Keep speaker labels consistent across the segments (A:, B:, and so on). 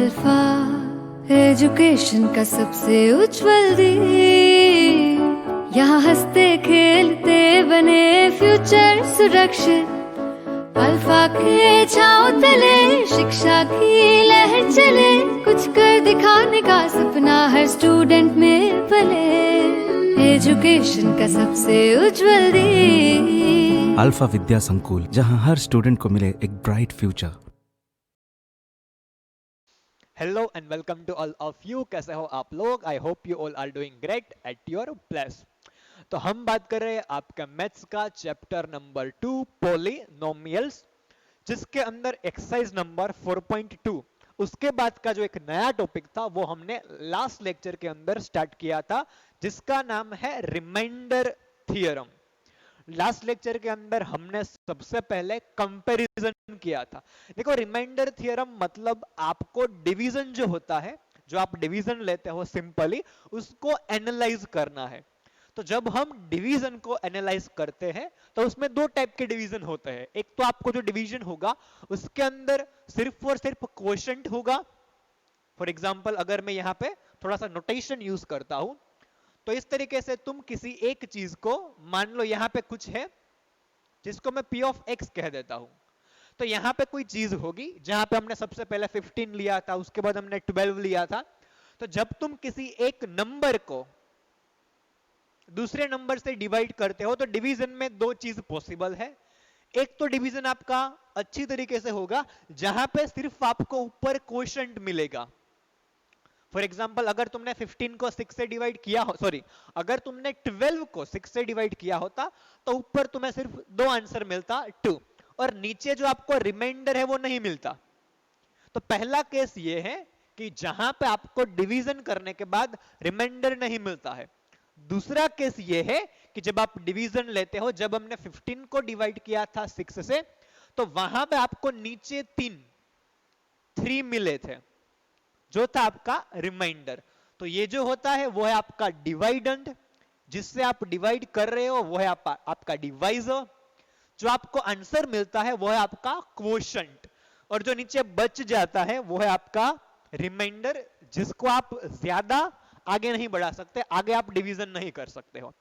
A: Alpha education का सबसे उज्जवल दीप, यहाँ हंसते खेलते बने फ्यूचर सुरक्षित। अल्फा के छांव तले शिक्षा की लहर चले, कुछ कर दिखाने का सपना हर स्टूडेंट में पले। एजुकेशन का सबसे उज्जवल दीप,
B: अल्फा विद्या संकुल, जहां हर स्टूडेंट को मिले एक bright future.
C: Hello and welcome to all of you. कैसे हो आप लोग? I hope you all are doing great at your place. तो हम बात कर रहे हैं आपका मैथ्स का चैप्टर नंबर 2 पॉलिनोमियल्स, जिसके अंदर एक्सरसाइज नंबर 4.2 उसके बाद का जो एक नया टॉपिक था वो हमने लास्ट लेक्चर के अंदर स्टार्ट किया था, जिसका नाम है रिमाइंडर थियरम। लास्ट लेक्चर के अंदर हमने सबसे पहले कंपैरिजन किया था। देखो, रिमाइंडर थ्योरम मतलब आपको डिवीजन जो होता है, जो आप डिवीजन लेते हो सिंपली, उसको एनालाइज करना है। तो जब हम डिवीजन को एनालाइज करते हैं तो उसमें दो टाइप के डिवीजन होते हैं। एक तो आपको जो डिवीजन होगा उसके अंदर सिर्फ और सिर्फ क्वोशंट होगा। फॉर एग्जाम्पल, अगर मैं यहाँ पे थोड़ा सा नोटेशन यूज करता हूं तो इस तरीके से तुम किसी एक चीज को, मान लो यहां पे कुछ है जिसको मैं p ऑफ x कह देता हूं, तो यहां पे कोई चीज होगी जहां पे हमने सबसे पहले 15 लिया था, उसके बाद हमने 12 लिया था। तो जब तुम किसी एक नंबर को दूसरे नंबर से डिवाइड करते हो तो डिवीजन में दो चीज पॉसिबल है। एक तो डिवीजन आपका अच्छी तरीके से होगा जहां पे सिर्फ आपको ऊपर क्वोशंट मिलेगा। फॉर एग्जाम्पल, अगर तुमने 15 को 6 से डिवाइड किया हो, सॉरी, अगर तुमने 12 को 6 से डिवाइड किया होता तो ऊपर तुम्हें सिर्फ दो आंसर मिलता 2, और नीचे जो आपको रिमाइंडर है वो नहीं मिलता। तो पहला केस ये है कि जहां पे आपको डिवीजन करने के बाद रिमाइंडर नहीं मिलता है। दूसरा केस ये है कि जब आप डिवीजन लेते हो, जब हमने 15 को डिवाइड किया था 6 से, तो वहां पे आपको नीचे 3 मिले थे, जो था आपका रिमाइंडर। तो ये जो होता है वो है आपका डिवाइडेंड, जिससे आप डिवाइड कर रहे हो वो है आपका डिवाइजर। जो आपको आंसर मिलता है वो है आपका क्वोशंट, और जो नीचे बच जाता है वो है आपका रिमाइंडर, जिसको आप ज्यादा आगे नहीं बढ़ा सकते, आगे आप डिवीजन नहीं कर सकते हो।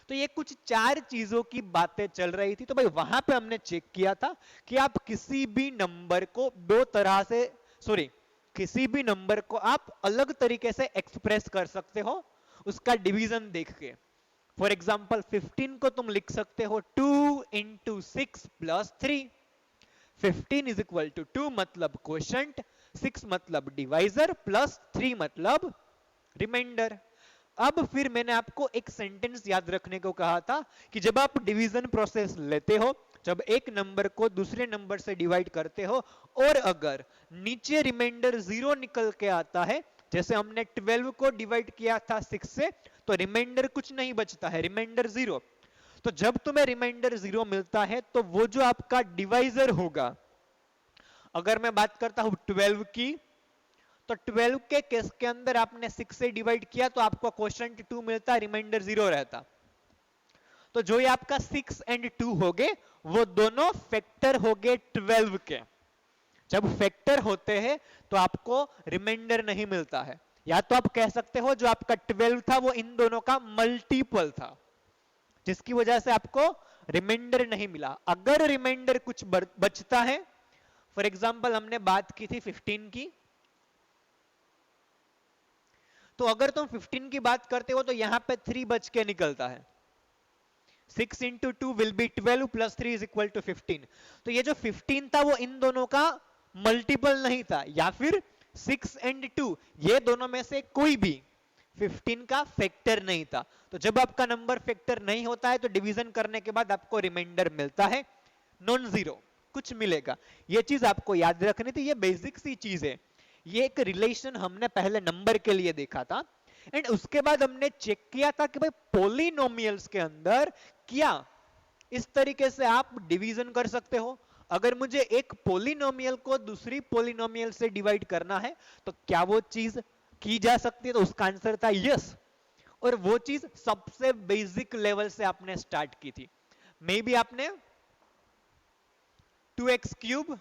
C: तो ये कुछ 4 चीजों की बातें चल रही थी। तो भाई वहां पे हमने चेक किया था कि आप किसी भी नंबर को दो तरह से, सॉरी, किसी भी नंबर को आप अलग तरीके से एक्सप्रेस कर सकते हो उसका डिवीजन देख के। फॉर एग्जाम्पल, 15 को तुम लिख सकते हो 2 into 6 plus 3। 15 is equal to 2 मतलब क्वोशंट, 6 मतलब डिवाइजर, प्लस 3 मतलब रिमाइंडर। अब फिर मैंने आपको एक सेंटेंस याद रखने को कहा था कि जब आप डिवीजन प्रोसेस लेते हो, जब एक नंबर को दूसरे नंबर से डिवाइड करते हो और अगर नीचे रिमाइंडर 0 निकल के आता है, जैसे हमने 12 को डिवाइड किया था 6 से, तो रिमाइंडर कुछ नहीं बचता है, रिमाइंडर 0। तो जब तुम्हें रिमाइंडर 0 मिलता है तो वो जो आपका डिवाइजर होगा, अगर मैं बात करता हूं 12 की, तो 12 के केस के अंदर आपने 6 से डिवाइड किया तो आपको क्वोशंट 2 मिलता, रिमाइंडर 0 रहता। तो जो ये आपका 6 एंड 2 हो गए वो दोनों फैक्टर हो गए 12 के। जब फैक्टर होते हैं तो आपको रिमाइंडर नहीं मिलता है, या तो आप कह सकते हो जो आपका 12 था वो इन दोनों का मल्टीपल था, जिसकी वजह से आपको रिमाइंडर नहीं मिला। अगर रिमाइंडर कुछ बचता है, फॉर एग्जाम्पल हमने बात की थी 15 की, तो अगर तुम 15 की बात करते हो तो यहां पे 3 बच के निकलता है। 6 into 2 will be 12 plus 3 is equal to 15। तो ये जो 15 था वो इन दोनों का मल्टीपल नहीं था, या फिर 6 एंड 2 ये दोनों में से कोई भी 15 का फैक्टर नहीं था। तो जब आपका नंबर फैक्टर नहीं होता है तो डिवीजन करने के बाद आपको रिमाइंडर मिलता है नॉन जीरो, कुछ मिलेगा। ये चीज आपको याद रखनी थी, ये बेसिक सी चीज है। ये एक रिलेशन हमने पहले नंबर के लिए देखा था, एंड उसके बाद हमने चेक किया था कि भाई पॉलिनोमियल्स के अंदर क्या इस तरीके से आप डिवीजन कर सकते हो। अगर मुझे एक पॉलिनोमियल को दूसरी पॉलिनोमियल से डिवाइड करना है तो क्या वो चीज की जा सकती है? तो उसका आंसर था यस। और वो चीज सबसे बेसिक लेवल से आपने स्टार्ट की थी। मे बी आपने 2x cube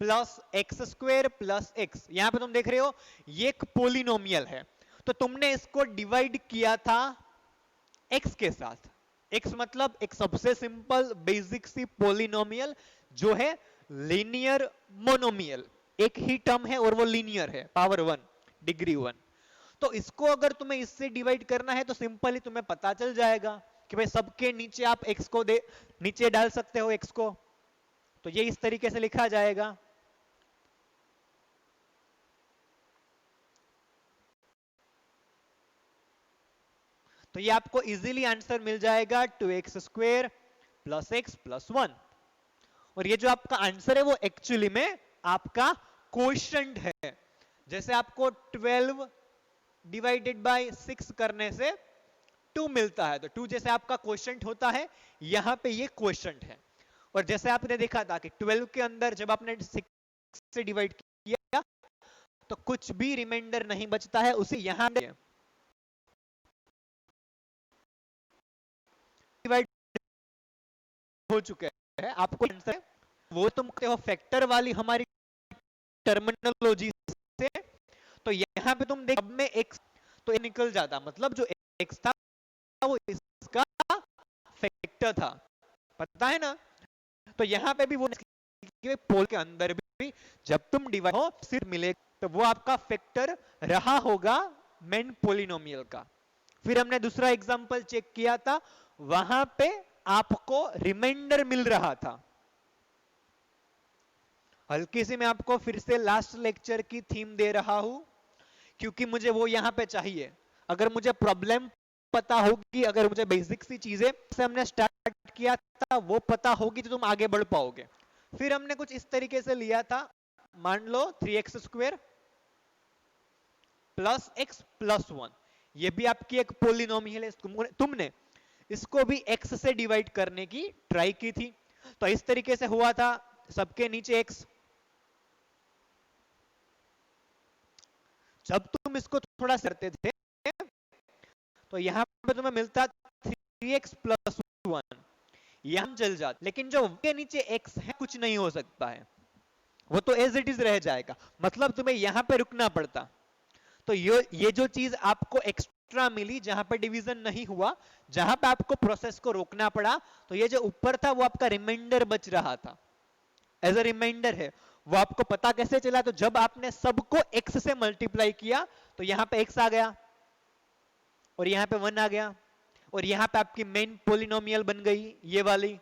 C: plus x square plus x. यहां पे तुम देख रहे हो ये एक पोलिनोमियल है, तो तुमने इसको डिवाइड किया था x के साथ। x मतलब एक सबसे सिंपल बेसिक सी पोलिनोमियल जो है लीनियर मोनोमियल, एक ही टर्म है और वो लीनियर है, पावर 1 डिग्री 1। तो इसको अगर तुम्हें इससे डिवाइड करना है तो सिंपली तुम्हें पता चल जाएगा कि भाई सबके नीचे आप x को दे नीचे डाल सकते हो x को, तो ये इस तरीके से लिखा जाएगा। तो ये आपको इजीली आंसर मिल जाएगा 2x square plus x plus 1। और ये जो आपका आंसर है वो एक्चुअली में आपका क्वोशंट है। जैसे आपको 12 डिवाइडेड बाय 6 करने से 2 मिलता है, तो 2 जैसे आपका क्वोशंट होता है, यहां पे ये क्वोशंट है। और जैसे आपने देखा था कि 12 के अंदर जब आपने 6 से डिवाइड किया तो कुछ भी रिमाइंडर नहीं बचता है, उसे यहां डिवाइड हो चुके हैं। आपको आंसर वो तुम कहते हो फैक्टर वाली हमारी टर्मिनोलॉजी से, तो यहां पे तुम देख अब में x तो ये निकल जाता, मतलब जो x था वो इसका फैक्टर था, पता है ना। तो यहां पे भी वो पोल के अंदर भी जब तुम डिवाइड हो सिर्फ मिले तो वो आपका फैक्टर रहा होगा मेन पोलिनोमियल का। फिर हमने दूसरा एग्जांपल चेक किया था, वहां पे आपको रिमाइंडर मिल रहा था। हल्की सी मैं आपको फिर से लास्ट लेक्चर की थीम दे रहा हूं क्योंकि मुझे वो यहां पे चाहिए। अगर मुझे प्रॉब्लम पता होगी, अगर मुझे बेसिक सी चीजें से हमने स्टार्ट किया था वो पता होगी तो तुम आगे बढ़ पाओगे। फिर हमने कुछ इस तरीके से लिया था, मान लो 3x square plus x plus 1, ये भी आपकी एक पोलिनोमियल है, तुमने इसको भी x से डिवाइड करने की ट्राई की थी। तो इस तरीके से हुआ था, सबके नीचे x, जब तुम इसको थोड़ा करते थे तो यहां पे तुम्हें मिलता 3x प्लस 1, यहां चल जाता, लेकिन जो के नीचे x है कुछ नहीं हो सकता है, वो तो एज इट इज रह जाएगा, मतलब तुम्हें यहां पे रुकना पड़ता। तो ये जो चीज आपको एक्स्ट्रा मिली जहां पे डिवीजन नहीं हुआ, जहां पे आपको प्रोसेस को रोकना पड़ा, तो ये जो ऊपर था वो आपका रिमाइंडर बच रहा था, एज अ रिमाइंडर है। वो आपको पता कैसे चला, तो जब आपने सबको x से मल्टीप्लाई किया तो यहां पे x आ गया और यहां पे 1 आ गया और यहां पे आपकी मेन पोलिनोमियल बन गई ये वाली।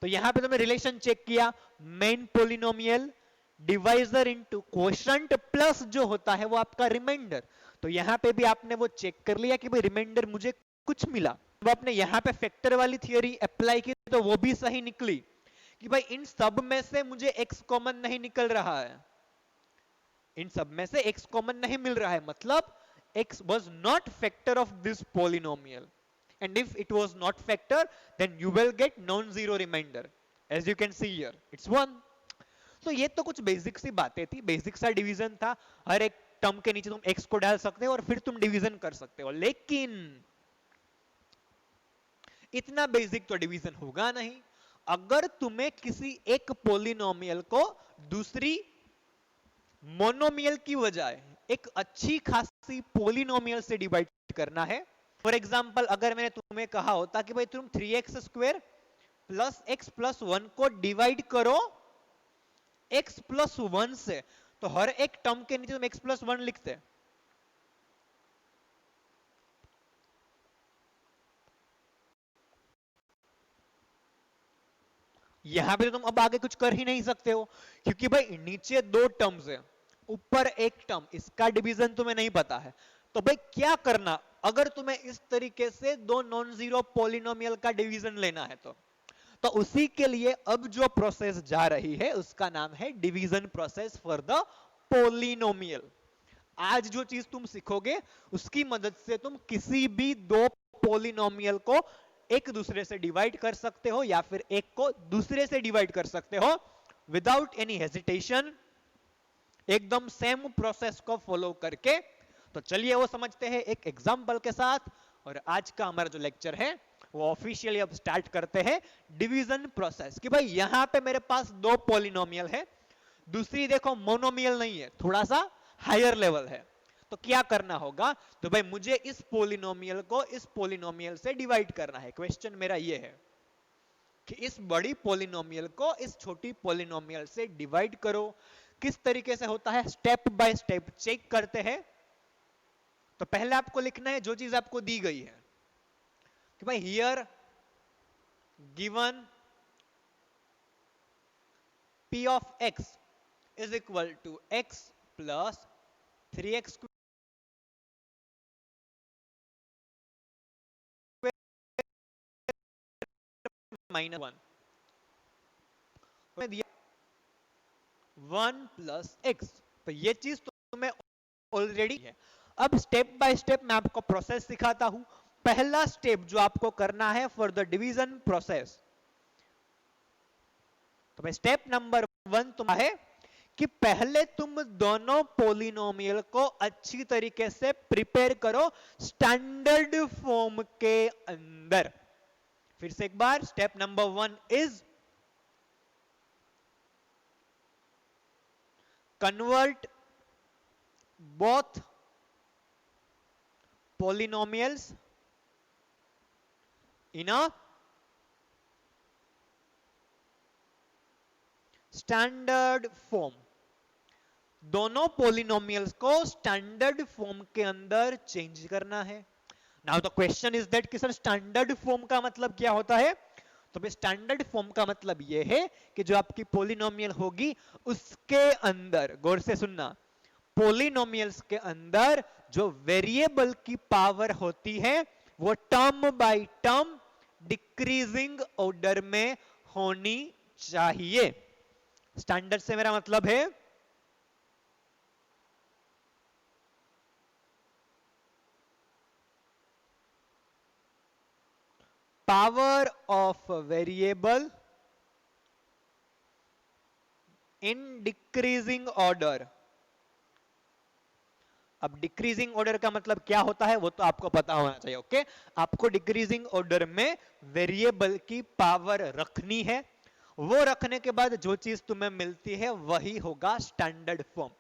C: तो यहां पे तुमने रिलेशन चेक किया, main polynomial divisor into quotient plus जो होता है वो आपका रिमाइंडर। तो यहां पे भी आपने वो चेक कर लिया कि भाई रिमाइंडर मुझे कुछ मिला। तो आपने यहां पे फैक्टर वाली थियरी अप्लाई की तो वो भी सही निकली कि भाई इन सब में से मुझे x कॉमन नहीं निकल रहा है, इन सब में से x कॉमन नहीं मिल रहा है, मतलब x was not factor of this polynomial, and if it was not factor then you will get non-zero remainder, as you can see here it's 1। तो ये तो कुछ बेसिक सी बातें थी, बेसिक सा डिवीजन था, हर एक टर्म के नीचे तुम x को डाल सकते हो और फिर तुम डिवीजन कर सकते हो। लेकिन इतना बेसिक तो डिवीजन होगा नहीं। अगर तुम्हें किसी एक पोलिनोमियल को दूसरी मोनोमियल की बजाय एक अच्छी खासी पोलिनोमियल से डिवाइड करना है, फॉर एग्जांपल अगर मैंने तुम्हें कहा होता कि भाई तुम 3x square plus x plus 1 को डिवाइड करो x प्लस 1 से, तो हर एक टर्म के नीचे तुम x प्लस 1 लिखते, यहां पे तुम अब आगे कुछ कर ही नहीं सकते हो क्योंकि भाई नीचे दो टर्म्स है, ऊपर एक टर्म, इसका डिवीजन तुम्हें नहीं पता है। तो भाई क्या करना, अगर तुम्हें इस तरीके से दो नॉन जीरो पॉलिनोमियल का डिवीजन लेना है तो उसी के लिए अब जो प्रोसेस जा रही है उसका नाम है division process for the polynomial. आज जो चीज तुम सीखोगे उसकी मदद से तुम किसी भी दो पॉलिनोमियल को एक दूसरे से डिवाइड कर सकते हो या फिर एक को दूसरे से डिवाइड कर सकते हो विदाउट एनी हेजिटेशन, एकदम सेम प्रोसेस को फॉलो करके। तो चलिए वो समझते हैं एक एग्जांपल के साथ। और आज का हमारा जो लेक्चर है वो ऑफिशियली अब स्टार्ट करते हैं डिवीजन प्रोसेस कि भाई यहां पे मेरे पास दो पॉलिनोमियल है, दूसरी देखो मोनोमियल नहीं है, थोड़ा सा हायर लेवल है, तो क्या करना होगा, तो भाई मुझे इस पॉलिनोमियल को इस पॉलिनोमियल से डिवाइड करना है। क्वेश्चन मेरा ये है कि इस बड़ी पॉलिनोमियल को इस छोटी पॉलिनोमियल से डिवाइड करो। किस तरीके से होता है, स्टेप बाय स्टेप चेक करते हैं। तो पहले आपको लिखना है जो चीज आपको दी गई है कि भाई here given p of x is equal to x plus 3x minus 1 में दिया 1 plus x, तो ये चीज तुम्हें ऑलरेडी है। अब स्टेप बाय स्टेप मैं आपको प्रोसेस सिखाता हूं। पहला स्टेप जो आपको करना है फॉर द डिवीजन प्रोसेस, तो भाई स्टेप नंबर 1 तुम्हारा है कि पहले तुम दोनों पोलिनोमियल को अच्छी तरीके से प्रिपेयर करो स्टैंडर्ड फॉर्म के अंदर। फिर से एक बार, step number 1 is convert both polynomials in a standard form. दोनों पोलिनोमियल्स को स्टैंडर्ड फॉर्म के अंदर चेंज करना है। Now the question is that कि सर स्टैंडर्ड फॉर्म का मतलब क्या होता है, तो भाई स्टैंडर्ड फॉर्म का मतलब यह है कि जो आपकी पोलिनोमियल होगी उसके अंदर, गौर से सुनना, पोलिनोमियल्स के अंदर जो वेरिएबल की पावर होती है वो term by term decreasing order में होनी चाहिए। स्टैंडर्ड से मेरा मतलब है power of variable in decreasing order. अब डिक्रीजिंग ऑर्डर का मतलब क्या होता है वो तो आपको पता होना चाहिए। ओके, आपको डिक्रीजिंग ऑर्डर में वेरिएबल की पावर रखनी है, वो रखने के बाद जो चीज तुम्हें मिलती है वही होगा स्टैंडर्ड फॉर्म।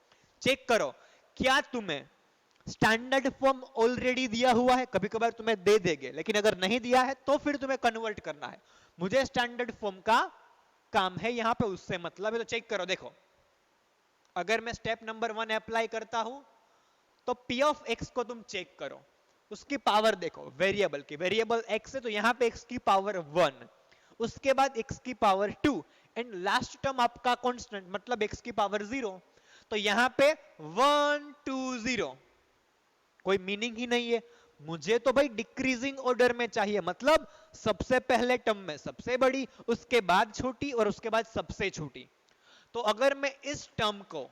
C: चेक करो क्या तुम्हें स्टैंडर्ड फॉर्म ऑलरेडी दिया हुआ है, कभी कभार तुम्हें दे देंगे, लेकिन अगर नहीं दिया है तो फिर तुम्हें कन्वर्ट करना है। मुझे स्टैंडर्ड फॉर्म का काम है यहां पे, उससे मतलब है। तो चेक करो, देखो अगर मैं स्टेप नंबर 1 अप्लाई करता हूं तो p ऑफ x को तुम चेक करो, उसकी पावर देखो वेरिएबल की, वेरिएबल x है तो यहां पे x की पावर 1, उसके बाद x की पावर 2 एंड लास्ट टर्म आपका कांस्टेंट मतलब x की पावर 0। तो यहां पे 1 2 0 कोई मीनिंग ही नहीं है। मुझे तो भाई डिक्रीजिंग ऑर्डर में चाहिए, मतलब सबसे पहले टर्म में सबसे बड़ी, उसके बाद छोटी और उसके बाद सबसे छोटी। तो अगर मैं इस टर्म को,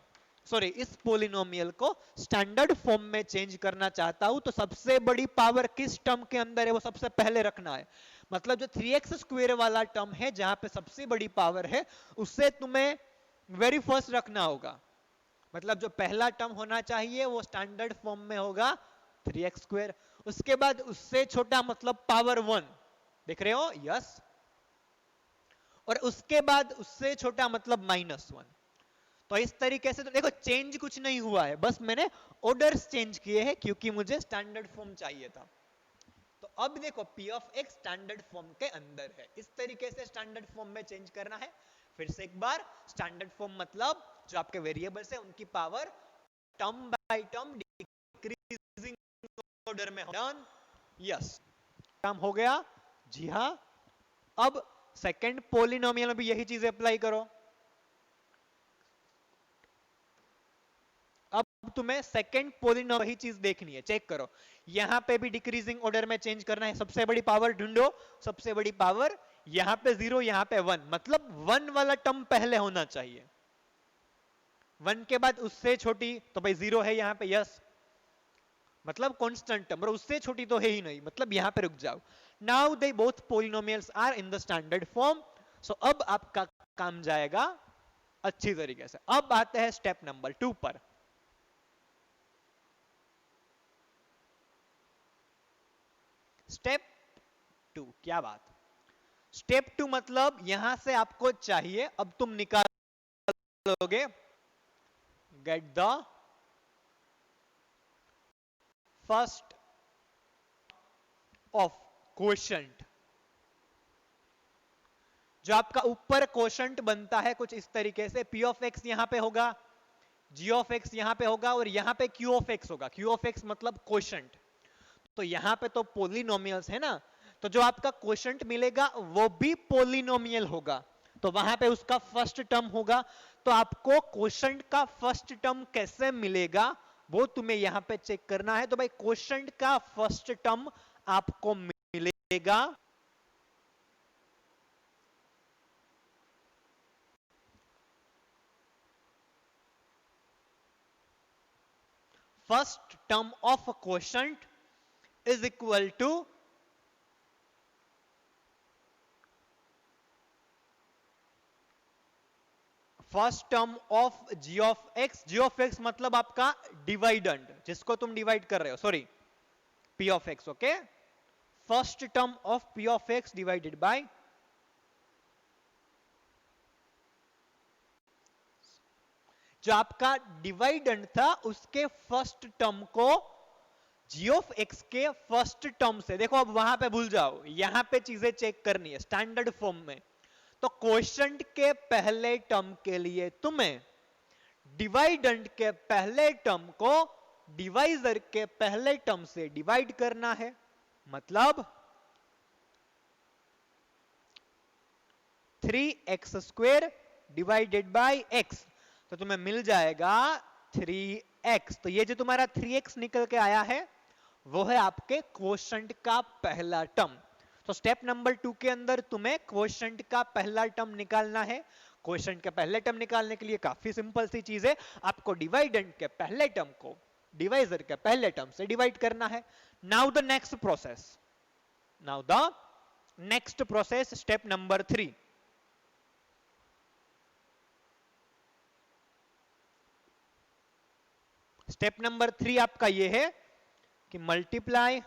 C: सॉरी इस पोलिनोमियल को स्टैंडर्ड फॉर्म में चेंज करना चाहता हूं तो सबसे बड़ी पावर किस टर्म के अंदर है वो सबसे पहले रखना है। मतलब जो 3x स्क्वायर वाला टर्म है जहां पे सबसे बड़ी पावर है उससे तुम्हें वेरी फर्स्ट रखना होगा। मतलब जो पहला टर्म होना चाहिए वो स्टैंडर्ड फॉर्म में होगा 3x स्क्वायर, उसके बाद उससे छोटा मतलब पावर 1, देख रहे हो, यस, और उसके बाद उससे छोटा मतलब -1। तो इस तरीके से तो देखो चेंज कुछ नहीं हुआ है, बस मैंने ऑर्डर्स चेंज किए हैं क्योंकि मुझे स्टैंडर्ड फॉर्म चाहिए था। तो अब देखो p of x standard form के अंदर है, इस तरीके से स्टैंडर्ड फॉर्म में चेंज करना है। फिर से एक बार, स्टैंडर्ड फॉर्म मतलब जो आपके वेरिएबल्स है उनकी power term by term decreasing order में डन, यस, काम हो गया, जी हाँ। अब सेकंड पॉलिनोमियल में भी यही चीजें अप्लाई करो। अब तुम्हें सेकंड पॉलिनोमियल वही चीज देखनी है, चेक करो यहां पे भी डिक्रीजिंग ऑर्डर में चेंज करना है। सबसे बड़ी पावर ढूंढो, सबसे बड़ी पावर यहां पे 0 यहां पे 1, मतलब 1 वाला टर्म पहले होना चाहिए, 1 के बाद उससे छोटी तो भाई 0 है यहां पे, यस, मतलब कांस्टेंट टर्म, और उससे छोटी तो है ही नहीं, मतलब यहां पे रुक जाओ। Now they both polynomials are in the standard form. So अब आपका काम जाएगा अच्छी तरीके से। अब आते हैं स्टेप नंबर 2 पर। स्टेप 2। क्या बात। स्टेप 2 मतलब यहां से आपको चाहिए, अब तुम निकालोगे, get the first of quotient. जो आपका ऊपर क्वोशंट बनता है कुछ इस तरीके से, पी ऑफ एक्स यहां पे होगा, जी ऑफ एक्स यहां पे होगा, और यहां पे क्यू ऑफ एक्स होगा। क्यू ऑफ एक्स मतलब क्वोशंट। तो यहां पे तो पोलिनोमियल्स है ना, तो जो आपका क्वोशंट मिलेगा वो भी पोलिनोमियल होगा, तो वहां पे उसका फर्स्ट टर्म होगा। तो आपको क्वोशंट का फर्स्ट टर्म कैसे मिलेगा वो तुम्हें यहां पे चेक करना है। तो भाई क्वोशंट का फर्स्ट टर्म आपको मिलेगा first term of quotient is equal to first term of g of x. G of x मतलब आपका डिवाइडेंड, जिसको तुम डिवाइड कर रहे हो, sorry, p of x. Okay, first term of p of x divided by जो आपका dividend था उसके फर्स्ट टर्म को जी ऑफ एक्स के फर्स्ट टर्म से। देखो अब वहां पे भूल जाओ, यहां पे चीजें चेक करनी है स्टैंडर्ड फॉर्म में। तो क्वोशंट के पहले टर्म के लिए तुम्हें डिवाइडेंड के पहले टर्म को डिवाइजर के पहले टर्म से डिवाइड करना है। मतलब 3x² डिवाइडेड बाय x, तो तुम्हें मिल जाएगा 3x। तो ये जो तुम्हारा 3x निकल के आया है वो है आपके क्वोशंट का पहला टर्म। तो स्टेप नंबर 2 के अंदर तुम्हें क्वोशंट का पहला टर्म निकालना है। क्वोशंट के पहले टर्म निकालने के लिए काफी सिंपल सी चीज है, आपको डिवाइडेंड के पहले टर्म को डिवाइजर के पहले टर्म से डिवाइड करना है। Now the next process, step number 3। Step number 3 आपका ये है कि multiply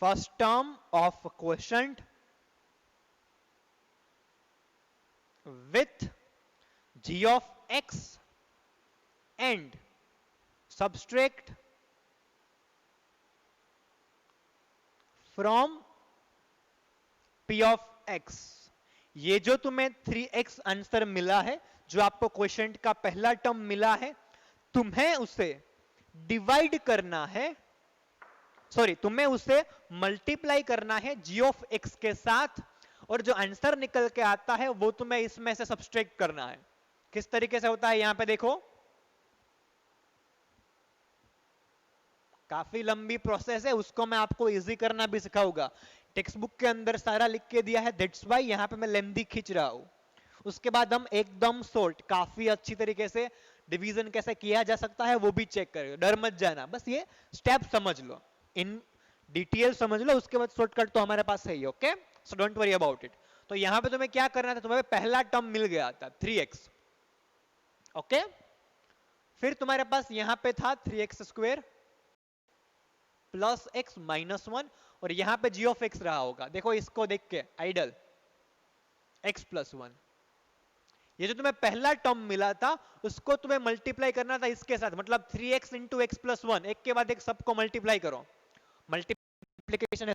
C: first term of quotient with g of x and subtract from p of x. ये जो तुम्हें 3x आंसर मिला है, जो आपको क्वोशंट का पहला टर्म मिला है, तुम्हें उसे डिवाइड करना है, सॉरी, तुम्हें उसे मल्टीप्लाई करना है जी ऑफ एक्स के साथ, और जो आंसर निकल के आता है वो तुम्हें इसमें से सब्सट्रैक्ट करना है। किस तरीके से होता है यहां पे देखो, काफी लंबी प्रोसेस है, उसको मैं आपको इजी करना भी सिखाऊंगा। टेक्स्ट बुक के अंदर सारा लिख के दिया है, दैट्स व्हाई यहां पे मैं लेंथी खींच रहा हूं। उसके बाद हम एकदम शॉर्ट काफी अच्छी तरीके से डिवीजन कैसे किया जा सकता है वो भी चेक करेंगे। डर मत जाना, बस ये स्टेप समझ लो, इन डिटेल समझ लो, उसके बाद शॉर्टकट तो हमारे पास है ही। Okay, so don't worry about it. तो यहां पे तुम्हें क्या करना था, तुम्हें पहला टर्म मिल गया था 3x। ओके, फिर तुम्हारे पास यहां पे था 3x² प्लस x माइनस 1, और यहां पे जी ऑफ एक्स रहा होगा। देखो इसको देख के आइडल, x प्लस 1, ये जो तुम्हें पहला टर्म मिला था उसको तुम्हें मल्टीप्लाई करना था इसके साथ, मतलब 3x इंटू एक्स प्लस 1, एक के बाद एक सबको मल्टीप्लाई करो। मल्टीप्लीकेशन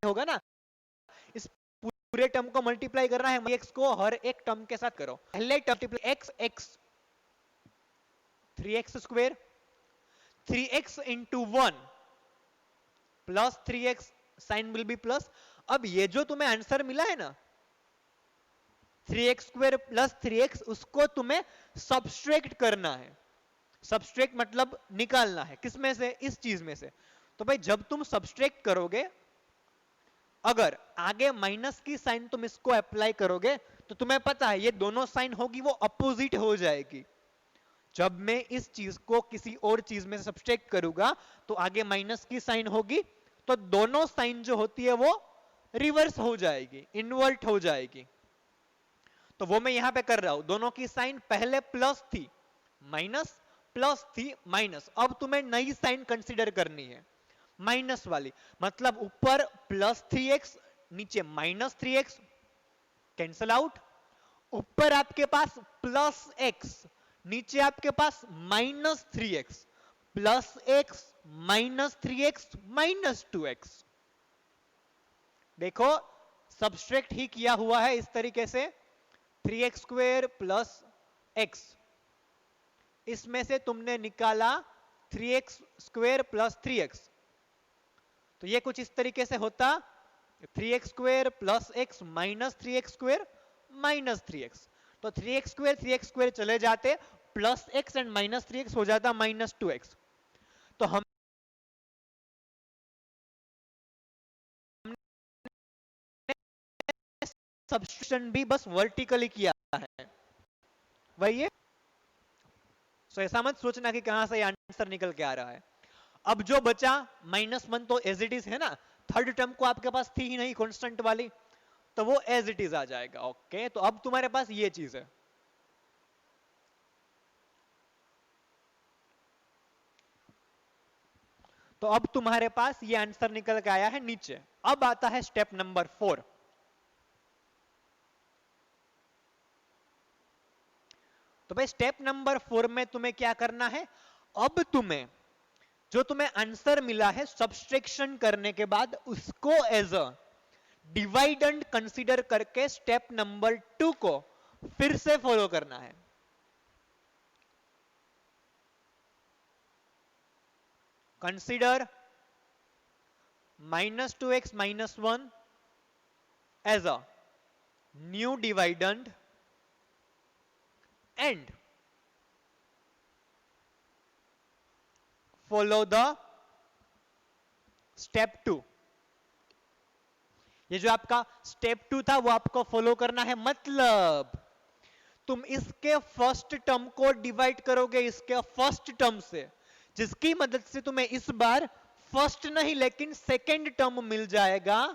C: होगा ना, इस पूरे टर्म को मल्टीप्लाई करना है, x को हर एक टर्म के साथ करो। पहले term x 3x², 3x into 1 plus 3x, sign will be plus. अब ये जो तुम्हें आंसर मिला है ना 3x² प्लस 3x, उसको तुम्हें सब्सट्रैक्ट करना है। सब्सट्रैक्ट मतलब निकालना है, किसमें से, इस चीज में से। तो भाई जब तुम सब्सट्रैक्ट करोगे, अगर आगे माइनस की साइन तुम इसको अप्लाई करोगे तो तुम्हें पता है ये दोनों साइन होगी वो अपोजिट हो जाएगी। जब मैं इस चीज को किसी और चीज में सब्सट्रैक्ट करूंगा तो आगे माइनस की साइन होगी, तो दोनों साइन जो होती है वो रिवर्स हो जाएगी, इन्वर्ट हो जाएगी। तो वो मैं यहां पे कर रहा हूं, दोनों की साइन पहले प्लस थी माइनस, प्लस थी माइनस, अब तुम्हें नई साइन कंसीडर करनी है माइनस वाली, मतलब ऊपर प्लस 3x नीचे माइनस 3x, कैंसल आउट, ऊपर आपके पास प्लस x नीचे आपके पास minus 3x, plus x minus 3x minus 2x। देखो सब्सट्रैक्ट ही किया हुआ है इस तरीके से, 3x स्क्वायर प्लस x, इसमें से तुमने निकाला 3x स्क्वायर प्लस 3x, तो ये कुछ इस तरीके से होता 3x square plus x minus 3x square minus 3x, तो 3x स्क्वायर चले जाते, plus x and minus 3x हो जाता माइनस 2x। तो हम सब्स्टिट्यूशन भी बस वर्टिकली किया है, वही है। सो ऐसा मत सोचना कि कहां से आंसर निकल के आ रहा है। अब जो बचा -1 तो एज इट इज है ना, थर्ड टर्म को आपके पास थी ही नहीं कांस्टेंट वाली, तो वो एज इट इज आ जाएगा। ओके, तो अब तुम्हारे पास ये चीज है। तो अब तुम्हारे पास ये आंसर निकल के आया है नीचे। अब आता है स्टेप नंबर 4। तो भाई स्टेप नंबर 4 में तुम्हें क्या करना है, अब तुम्हें जो तुम्हें आंसर मिला है सब्सट्रैक्शन करने के बाद उसको एज अ डिवाइडेंड कंसीडर करके स्टेप नंबर 2 को फिर से फॉलो करना है। Consider -2x - 1 as a new dividend and follow the step 2। ये जो आपका स्टेप 2 था वो आपको फॉलो करना है, मतलब तुम इसके फर्स्ट टर्म को डिवाइड करोगे इसके फर्स्ट टर्म से, जिसकी मदद से तुम्हें इस बार फर्स्ट नहीं लेकिन सेकंड टर्म मिल जाएगा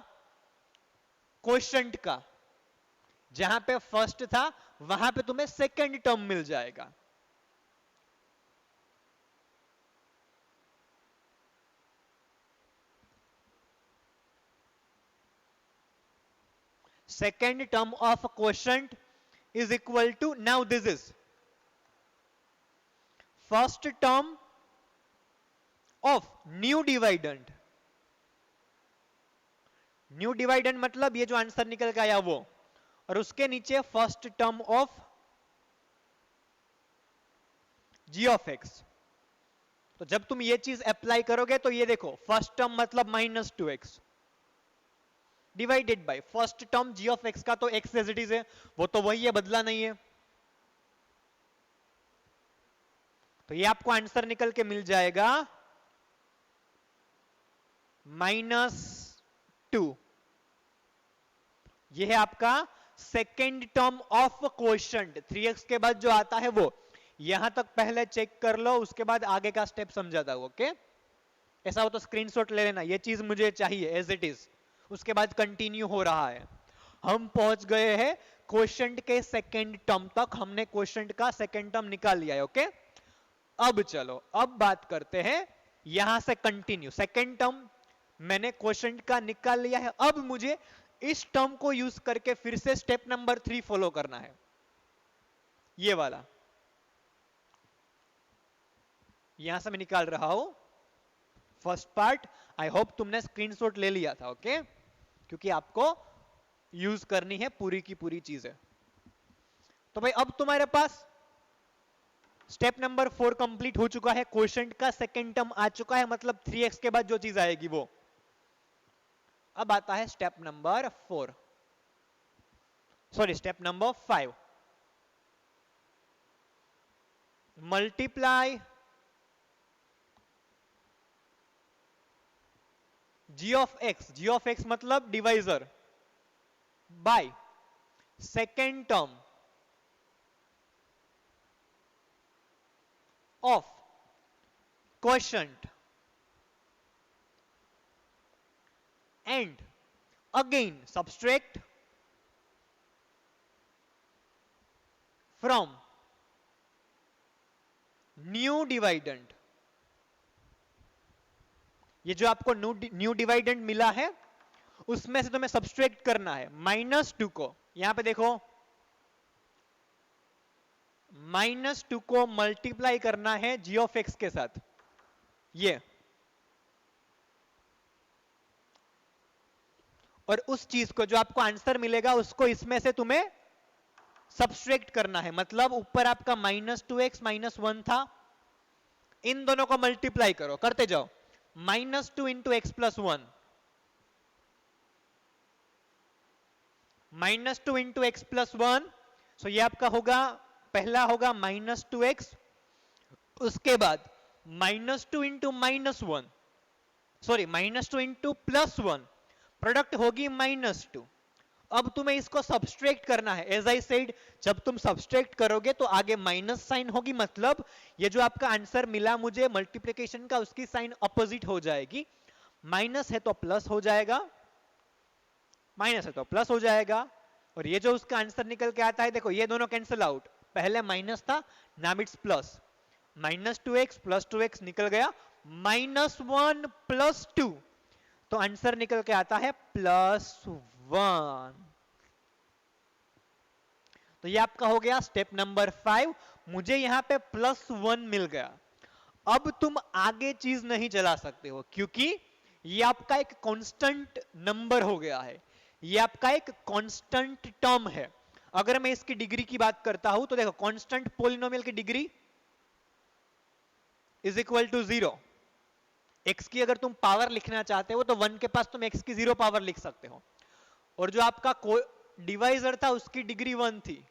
C: क्वोशंट का। जहां पे फर्स्ट था वहां पे तुम्हें सेकंड टर्म मिल जाएगा। second term of quotient is equal to, now this is first term of new dividend। New dividend मतलब ये जो आंसर निकल के आया वो, और उसके नीचे first term of g of x. तो जब तुम ये चीज अप्लाई करोगे तो ये देखो फर्स्ट टर्म मतलब -2x divided by first term g of x का, तो एक्स एज इट इज है, वो तो वही है, बदला नहीं है। तो ये आपको आंसर निकल के मिल जाएगा -2। ये है आपका second term of quotient. 3x के बाद जो आता है वो, यहां तक पहले चेक कर लो, उसके बाद आगे का स्टेप समझाता हूं। ओके, ऐसा हो तो स्क्रीनशॉट ले लेना, ये चीज मुझे चाहिए एज इट इज। उसके बाद कंटिन्यू हो रहा है। हम पहुंच गए हैं क्वोशंट के सेकेंड टर्म तक, हमने क्वोशंट का सेकेंड टर्म निकाल लिया है। ओके, अब चलो अब बात करते हैं यहां से कंटिन्यू। सेकेंड टर्म मैंने क्वोशंट का निकाल लिया है, अब मुझे इस टर्म को यूज करके फिर से स्टेप नंबर 3 फॉलो करना है, ये वाला। यहां से मैं निकाल रहा हूं फर्स्ट पार्ट। आई होप तुमने स्क्रीनशॉट ले लिया था। ओके, क्योंकि आपको यूज करनी है पूरी की पूरी चीजें। तो भाई अब तुम्हारे पास स्टेप नंबर 4 कंप्लीट हो चुका है, क्वोशंट का सेकेंड टर्म आ चुका है, मतलब 3x के बाद जो चीज आएगी वो। अब आता है step number 4, sorry step number 5। Multiply g of x मतलब divisor, by second term of quotient and again subtract from new dividend, ये जो आपको न्यू डिवाइडेंड मिला है उसमें से तुम्हें सब्सट्रैक्ट करना है -2 को, यहां पे देखो -2 को मल्टीप्लाई करना है जी ऑफ एक्स के साथ, ये और उस चीज को जो आपको आंसर मिलेगा उसको इसमें से तुम्हें सब्सट्रैक्ट करना है। मतलब ऊपर आपका -2x -1 था, इन दोनों को मल्टीप्लाई करो, करते जाओ, -2 into x plus 1, -2 into x plus 1, सो ये आपका होगा, पहला होगा -2x, उसके बाद -2 इंटू -1, सॉरी -2 इंटू +1, प्रोडक्ट होगी -2। अब तुम्हें इसको सब्सट्रैक्ट करना है, एज आई सेड जब तुम सब्सट्रैक्ट करोगे तो आगे माइनस साइन होगी, मतलब ये जो आपका आंसर मिला मुझे मल्टीप्लिकेशन का उसकी साइन अपोजिट हो जाएगी, माइनस है तो प्लस हो जाएगा, माइनस है तो प्लस हो जाएगा, और ये जो उसका आंसर निकल के आता है देखो ये दोनों कैंसिल आउट, पहले माइनस था now it's plus, -2x + 2x निकल गया, -1 + 2, तो आंसर निकल के आता है +1। तो ये आपका हो गया स्टेप नंबर 5, मुझे यहां पे +1 मिल गया। अब तुम आगे चीज नहीं चला सकते हो क्योंकि ये आपका एक कांस्टेंट नंबर हो गया है, ये आपका एक कांस्टेंट टर्म है। अगर मैं इसकी डिग्री की बात करता हूं तो देखो कांस्टेंट पॉलिनोमियल की degree is equal to 0, x की अगर तुम पावर लिखना चाहते हो तो 1 के पास तुम x की 0 पावर लिख सकते हो, और जो आपका डिवाइजर था उसकी डिग्री 1 थी,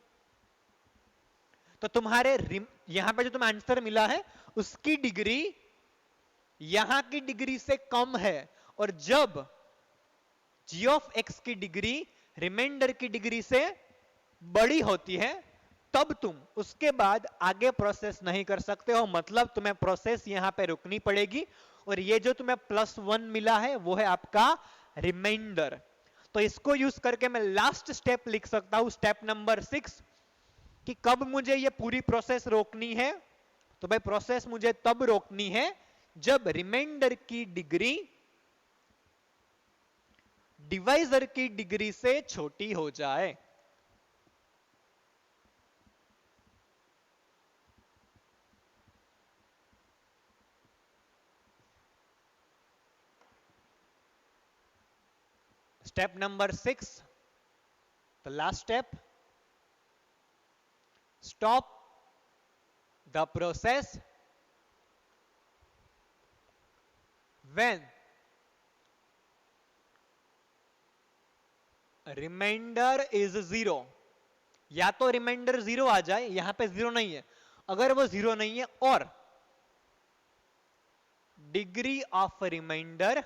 C: तो तुम्हारे यहां पे जो तुम्हें आंसर मिला है उसकी डिग्री यहां की डिग्री से कम है, और जब g ऑफ x की डिग्री रिमाइंडर की डिग्री से बड़ी होती है तब तुम उसके बाद आगे प्रोसेस नहीं कर सकते हो, मतलब तुम्हें प्रोसेस यहां पे रुकनी पड़ेगी, और ये जो तुम्हें +1 मिला है वो है आपका रिमाइंडर। तो इसको यूज करके मैं लास्ट स्टेप लिख सकता हूं, स्टेप नंबर 6, कि कब मुझे ये पूरी प्रोसेस रोकनी है, तो भाई प्रोसेस मुझे तब रोकनी है जब रिमाइंडर की डिग्री डिवाइजर की डिग्री से छोटी हो जाए। Step number 6, the last step, stop the process when reminder is 0, या तो रिमाइंडर 0 आ जाए, यहां पे 0 नहीं है, अगर वो 0 नहीं है और degree of reminder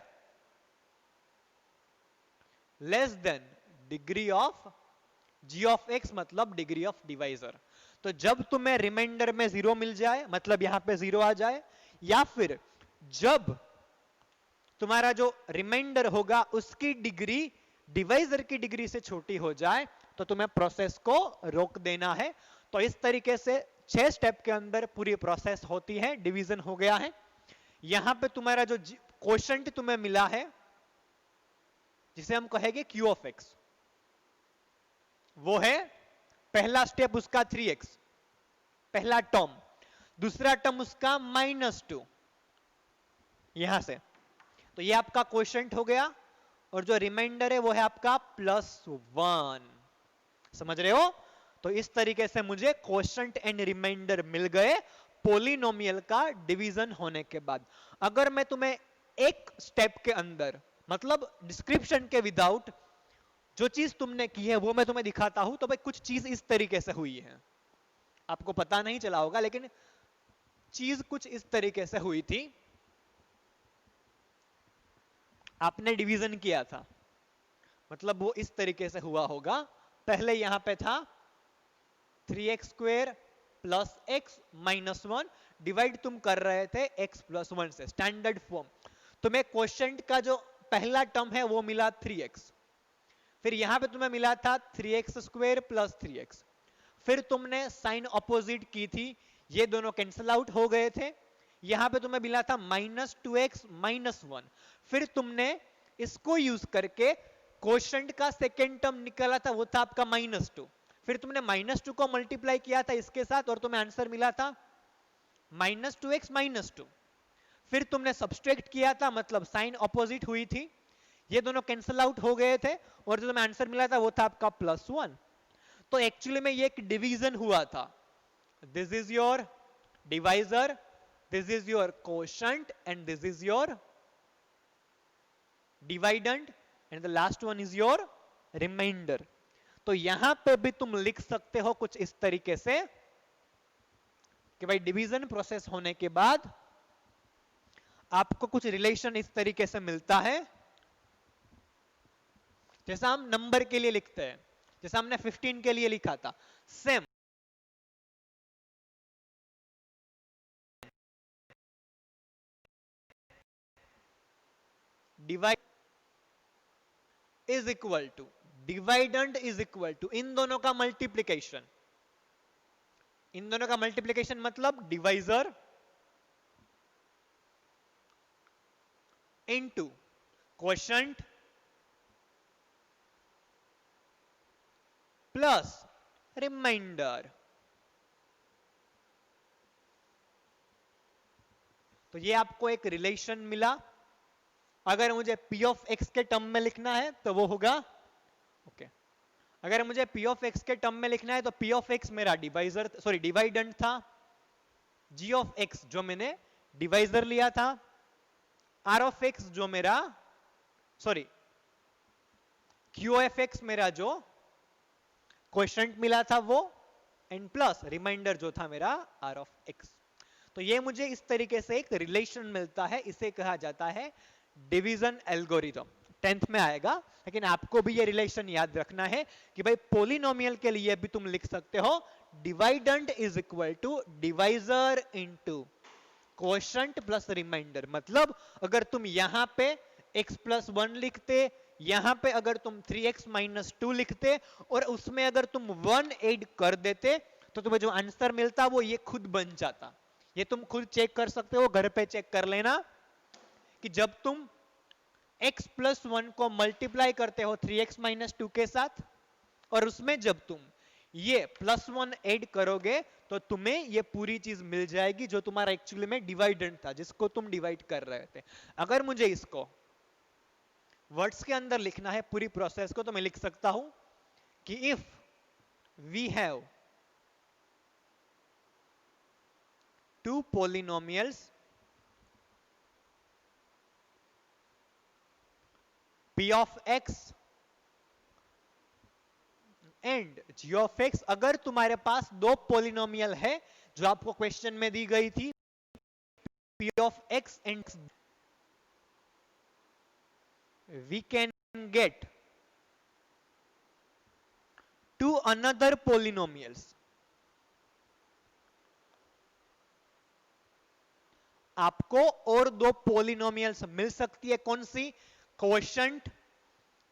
C: less than degree of g of x, मतलब डिग्री ऑफ डिवाइजर। तो जब तुम्हें रिमाइंडर में 0 मिल जाए, मतलब यहां पे 0 आ जाए, या फिर जब तुम्हारा जो रिमाइंडर होगा उसकी डिग्री डिवाइजर की डिग्री से छोटी हो जाए, तो तुम्हें प्रोसेस को रोक देना है। तो इस तरीके से 6 स्टेप के अंदर पूरी प्रोसेस होती है, डिवीजन हो गया है। यहां पे तुम्हारा जो क्वोशंट तुम्हें मिला है जिसे हम कहेंगे q ऑफ x, वो है पहला स्टेप उसका 3x, पहला टर्म, दूसरा टर्म उसका -2 यहां से, तो ये आपका क्वोशंट हो गया, और जो रिमाइंडर है वो है आपका +1, समझ रहे हो? तो इस तरीके से मुझे क्वोशंट एंड रिमाइंडर मिल गए पॉलिनोमियल का डिवीजन होने के बाद। अगर मैं तुम्हें एक स्टेप के अंदर, मतलब डिस्क्रिप्शन के विदाउट, जो चीज तुमने की है वो मैं तुम्हें दिखाता हूं, तो भाई कुछ चीज इस तरीके से हुई है, आपको पता नहीं चला होगा लेकिन चीज कुछ इस तरीके से हुई थी। आपने डिवीजन किया था, मतलब वो इस तरीके से हुआ होगा, पहले यहां पे था 3x² + x - 1, डिवाइड तुम कर रहे थे x + 1 से, स्टैंडर्ड फॉर्म। तुम्हें क्वोशंट का जो पहला टर्म है वो मिला 3x, फिर यहां पे तुम्हें मिला था 3x² + 3x, फिर तुमने साइन ऑपोजिट की थी, ये दोनों कैंसिल आउट हो गए थे, यहां पे तुम्हें मिला था -2x -1, फिर तुमने इसको यूज करके क्वोशंट का सेकेंड टर्म निकाला था, वो था आपका -2, फिर तुमने -2 को मल्टीप्लाई किया था इसके साथ और तुम्हें आंसर मिला था -2x -2, फिर तुमने सब्सट्रैक्ट किया था, मतलब साइन ऑपोजिट हुई थी, ये दोनों कैंसिल आउट हो गए थे और जो तुम्हें आंसर मिला था वो था आपका +1। तो एक्चुअली में ये एक डिवीजन हुआ था, this is your divisor, this is your quotient and this is your dividend and the last one is your reminder. तो यहां पे भी तुम लिख सकते हो कुछ इस तरीके से कि भाई डिवीजन प्रोसेस होने के बाद आपको कुछ रिलेशन इस तरीके से मिलता है, जैसा हम नंबर के लिए लिखते हैं, जैसा हमने 15 के लिए लिखा था, same divide is equal to dividend is equal to इन दोनों का मल्टीप्लीकेशन, इन दोनों का मल्टीप्लीकेशन मतलब divisor into quotient plus remainder. तो ये आपको एक रिलेशन मिला। अगर मुझे p ऑफ x के टर्म में लिखना है तो वो होगा ओके, अगर मुझे p ऑफ x के टर्म में लिखना है तो p ऑफ x मेरा डिवाइजर सॉरी डिवाइडेंड था, g ऑफ x जो मैंने डिवाइजर लिया था, r ऑफ x जो मेरा सॉरी q ऑफ x मेरा जो क्वोशंट मिला था वो, एंड प्लस रिमाइंडर जो था मेरा r ऑफ x। तो ये मुझे इस तरीके से एक रिलेशन मिलता है, इसे कहा जाता है डिवीजन एल्गोरिथम। 10th में आएगा, लेकिन आपको भी ये रिलेशन याद रखना है कि भाई पॉलिनोमियल के लिए भी तुम लिख सकते हो dividend is equal to divisor into quotient plus reminder. मतलब अगर तुम यहां पे x प्लस 1 लिखते, यहां पे अगर तुम 3x माइनस 2 लिखते और उसमें अगर तुम 1 ऐड कर देते तो तुम्हें जो आंसर मिलता वो ये खुद बन जाता। ये तुम खुद चेक कर सकते हो, घर पे चेक कर लेना कि जब तुम x प्लस 1 को मल्टीप्लाई करते हो 3x माइनस 2 के साथ और उसमें जब तुम ये +1 ऐड करोगे तो तुम्हें ये पूरी चीज मिल जाएगी जो तुम्हारा एक्चुअली में डिवाइडेंड था, जिसको तुम डिवाइड कर रहे थे। अगर मुझे इसको वर्ड्स के अंदर लिखना है पूरी प्रोसेस को, तो मैं लिख सकता हूं कि if we have two polynomials p of x and g of x, अगर तुम्हारे पास दो पॉलिनोमियल है जो आपको क्वेश्चन में दी गई थी p of x and we can get two another polynomials, आपको और दो पॉलिनोमियल्स मिल सकती है, कौन सी? क्वोशंट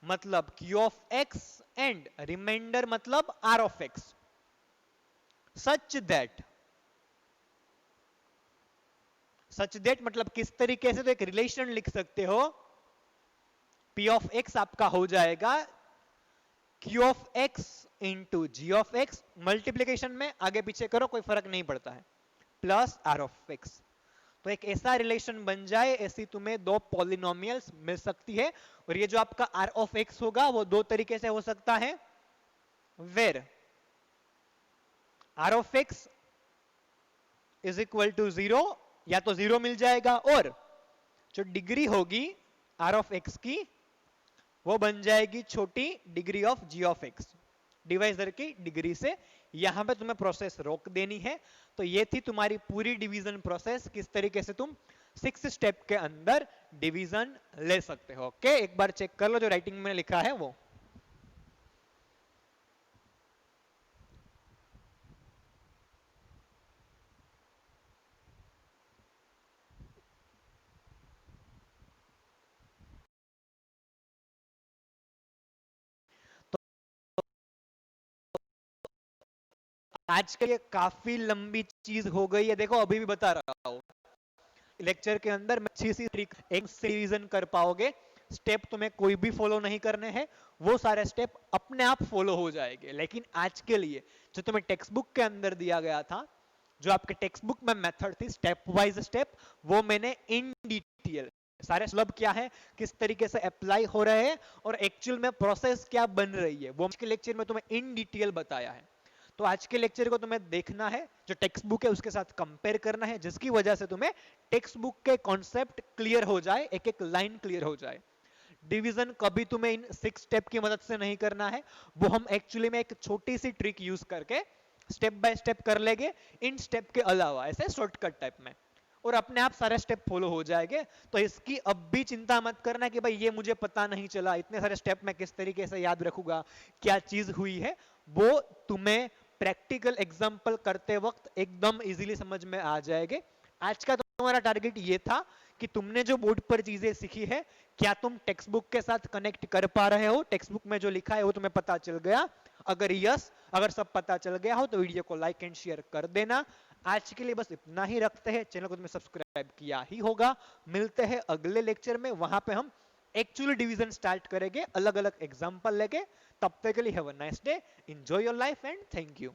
C: मतलब q of x and reminder मतलब r of x, such that मतलब किस तरीके से? तो एक रिलेशन लिख सकते हो, p ऑफ x आपका हो जाएगा q of x into g of x, multiplication में आगे पीछे करो कोई फर्क नहीं पड़ता है, प्लस r ऑफ x। तो एक ऐसा रिलेशन बन जाए, ऐसी तुम्हें दो पॉलिनोमियल्स मिल सकती है। और ये जो आपका r ऑफ x होगा वो दो तरीके से हो सकता है, where r of x is equal to 0, या तो 0 मिल जाएगा, और जो डिग्री होगी r ऑफ x की वो बन जाएगी छोटी degree of g of x, divisor की डिग्री से। यहां पे तुम्हें प्रोसेस रोक देनी है। तो ये थी तुम्हारी पूरी डिवीजन प्रोसेस, किस तरीके से तुम 6 स्टेप के अंदर डिवीजन ले सकते हो। ओके, एक बार चेक कर लो जो राइटिंग में लिखा है वो। आज के लिए काफी लंबी चीज हो गई है, देखो अभी भी बता रहा हूँ लेक्चर के अंदर मैं अच्छी सी ट्रिक एक से रिवीजन कर पाओगे। स्टेप तुम्हें कोई भी फॉलो नहीं करने हैं, वो सारे स्टेप अपने आप फॉलो हो जाएंगे। लेकिन आज के लिए जो तुम्हें टेक्स्ट बुक के अंदर दिया गया था, जो आपके टेक्स्ट बुक में मेथड थी स्टेप वाइज स्टेप, वो मैंने इन डिटेल सारे सुलभ क्या है, किस तरीके से अप्लाई हो रहे हैं और एक्चुअल में प्रोसेस क्या बन रही है, वो आज के लेक्चर में तुम्हें इन डिटेल बताया है। तो आज के लेक्चर को तुम्हें देखना है, जो टेक्स्ट बुक है उसके साथ कंपेयर करना है, जिसकी वजह से तुम्हें टेक्स्ट बुक के कॉन्सेप्ट क्लियर हो जाए, एक एक लाइन क्लियर हो जाए। डिवीजन कभी तुम्हें इन 6 स्टेप की मदद से नहीं करना है, वो हम एक्चुअली में एक छोटी सी ट्रिक यूज करके स्टेप बाय स्टेप कर लेंगे, इन स्टेप के अलावा ऐसे शॉर्टकट टाइप में, और अपने आप सारे स्टेप फॉलो हो जाएंगे। तो इसकी अब भी चिंता मत करना कि भाई ये मुझे पता नहीं चला, इतने सारे स्टेप मैं किस तरीके से याद रखूंगा, क्या चीज हुई है, वो तुम्हें प्रैक्टिकल एग्जाम्पल करते वक्त एकदम इजीली समझ में आ जाएंगे। आज का तुम्हारा टारगेट ये था कि तुमने जो बोर्ड पर चीजें सीखी है, क्या तुम टेक्स्ट बुक के साथ कनेक्ट कर पा रहे हो, टेक्स्ट बुक में जो लिखा है वो तुम्हें पता चल गया। अगर यस, अगर सब पता चल गया हो तो वीडियो को लाइक एंड शेयर कर देना। आज के लिए बस इतना ही रखते हैं, चैनल को तुमने सब्सक्राइब किया ही होगा। मिलते हैं अगले लेक्चर में, वहां पे हम एक्चुअल डिवीजन स्टार्ट करेंगे अलग अलग एग्जांपल लेके। तब तक के लिए have a nice day, enjoy your life and thank you.